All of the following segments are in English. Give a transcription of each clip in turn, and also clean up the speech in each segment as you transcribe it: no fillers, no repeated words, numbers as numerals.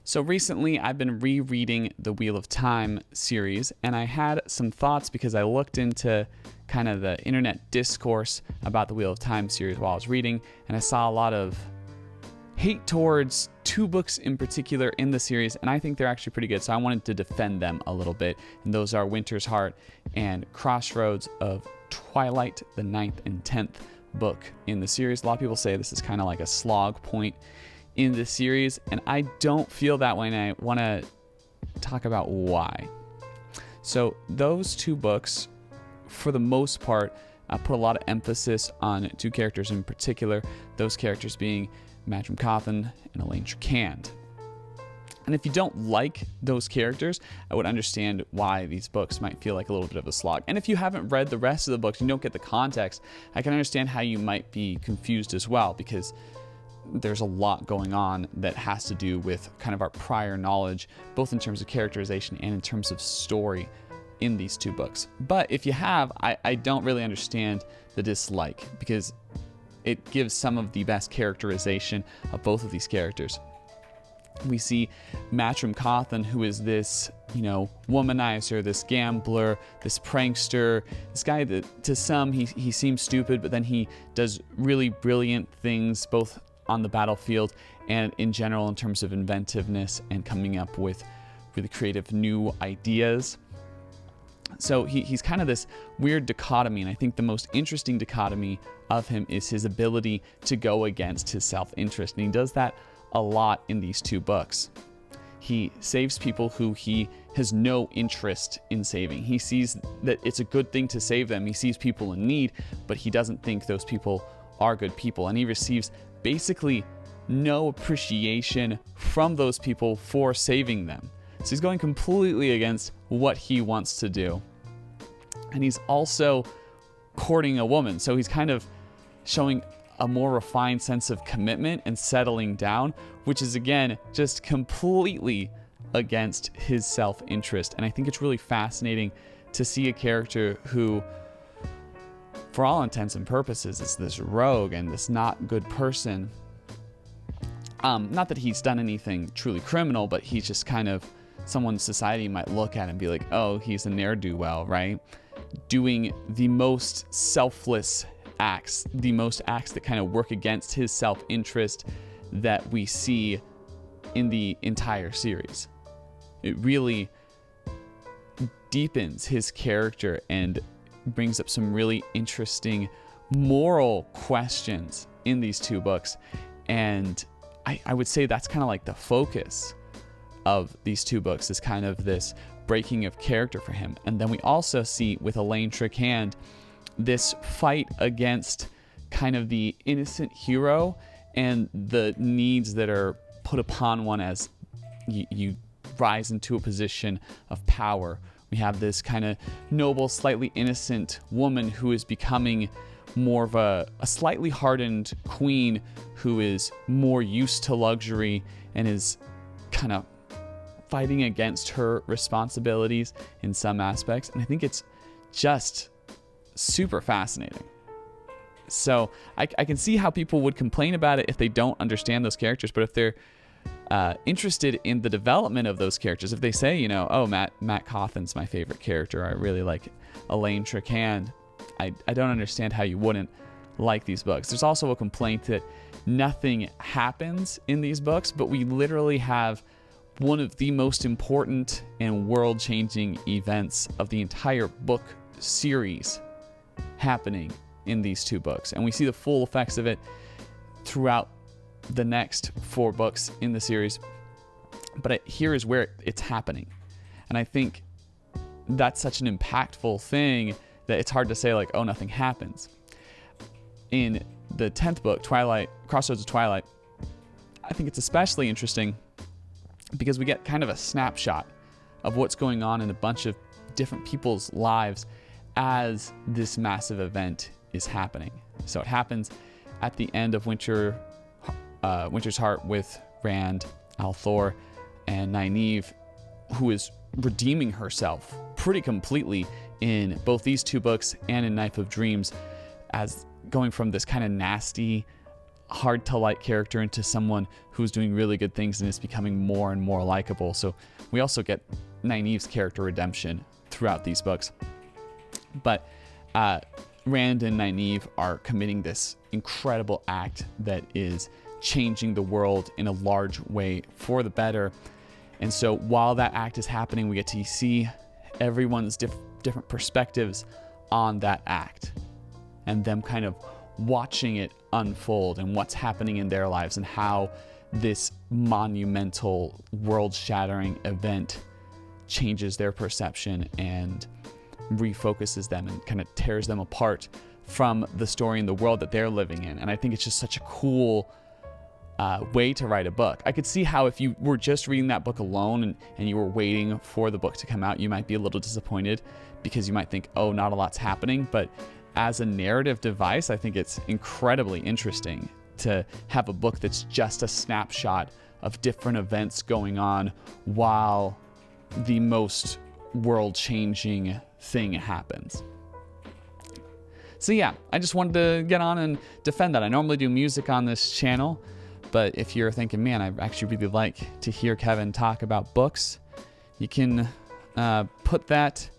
So recently I've been rereading the Wheel of Time series, and I had some thoughts because I looked into kind of the internet discourse about the Wheel of Time series while I was reading, and I saw a lot of hate towards two books in particular in the series, and I think they're actually pretty good, so I wanted to defend them a little bit, and those are Winter's Heart and Crossroads of Twilight, the 9th and 10th book in the series. A lot of people say this is kind of like a slog point in the series, and I don't feel that way, and I want to talk about why. So those two books, for the most part, put a lot of emphasis on two characters in particular, those characters being Matrim Cawthon and Elaine Tricand. And if you don't like those characters, I would understand why these books might feel like a little bit of a slog. And if you haven't read the rest of the books, you don't get the context, I can understand how you might be confused as well, because there's a lot going on that has to do with kind of our prior knowledge, both in terms of characterization and in terms of story in these two books. But if you have, I don't really understand the dislike, because it gives some of the best characterization of both of these characters. We see Matrim Cawthon, who is this, womanizer, this gambler, this prankster, this guy that to some he seems stupid, but then he does really brilliant things both on the battlefield and in general in terms of inventiveness and coming up with really creative new ideas. So he's kind of this weird dichotomy, and I think the most interesting dichotomy of him is his ability to go against his self-interest, and he does that a lot in these two books. He saves people who he has no interest in saving. He sees that it's a good thing to save them. He sees people in need, but he doesn't think those people are good people, and he receives basically no appreciation from those people for saving them. So he's going completely against what he wants to do. And he's also courting a woman, so he's kind of showing a more refined sense of commitment and settling down, which is again just completely against his self-interest. And I think it's really fascinating to see a character who, for all intents and purposes, is this rogue and this not good person. Not that he's done anything truly criminal, but he's just kind of someone society might look at and be like, oh, he's a ne'er-do-well, right? Doing the most selfless acts, the most acts that kind of work against his self-interest that we see in the entire series. It really deepens his character and brings up some really interesting moral questions in these two books. And I would say that's kind of like the focus of these two books, is kind of this breaking of character for him. And then we also see with Elaine Tricand this fight against kind of the innocent hero and the needs that are put upon one as you rise into a position of power. We have this kind of noble, slightly innocent woman who is becoming more of a slightly hardened queen who is more used to luxury and is kind of fighting against her responsibilities in some aspects. And I think it's just super fascinating. So I can see how people would complain about it if they don't understand those characters, but if they're interested in the development of those characters, if they say, oh, Matt Cawthon's my favorite character, I really like Elaine Tricand, I don't understand how you wouldn't like these books. There's also a complaint that nothing happens in these books, but we literally have one of the most important and world-changing events of the entire book series happening in these two books, and we see the full effects of it throughout the next 4 books in the series. But here is where it's happening, and I think that's such an impactful thing that it's hard to say like, oh, nothing happens. In the 10th book, Twilight, Crossroads of Twilight, I think it's especially interesting because we get kind of a snapshot of what's going on in a bunch of different people's lives as this massive event is happening. So it happens at the end of Winter's Heart with Rand, al'Thor, and Nynaeve, who is redeeming herself pretty completely in both these two books and in Knife of Dreams, as going from this kind of nasty, hard to like character into someone who's doing really good things and is becoming more and more likable. So we also get Nynaeve's character redemption throughout these books. But Rand and Nynaeve are committing this incredible act that is changing the world in a large way for the better. And so while that act is happening, we get to see everyone's different perspectives on that act and them kind of watching it unfold and what's happening in their lives and how this monumental world-shattering event changes their perception and refocuses them and kind of tears them apart from the story and the world that they're living in. And I think it's just such a cool way to write a book. I could see how if you were just reading that book alone and you were waiting for the book to come out, you might be a little disappointed because you might think, oh, not a lot's happening. But as a narrative device, I think it's incredibly interesting to have a book that's just a snapshot of different events going on while the most world-changing thing happens. So yeah, I just wanted to get on and defend that. I normally do music on this channel, but if you're thinking, man, I actually really like to hear Kevin talk about books, you can put that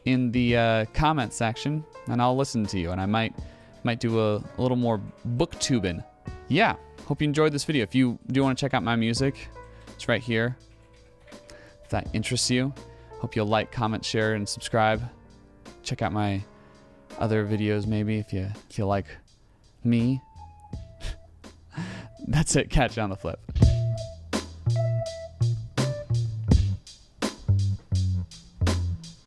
in the comment section and I'll listen to you, and I might do a little more booktubing. Yeah, hope you enjoyed this video. If you do want to check out my music, it's right here. If that interests you, hope you'll like, comment, share, and subscribe. Check out my other videos maybe if you like me. That's it. Catch you on the flip.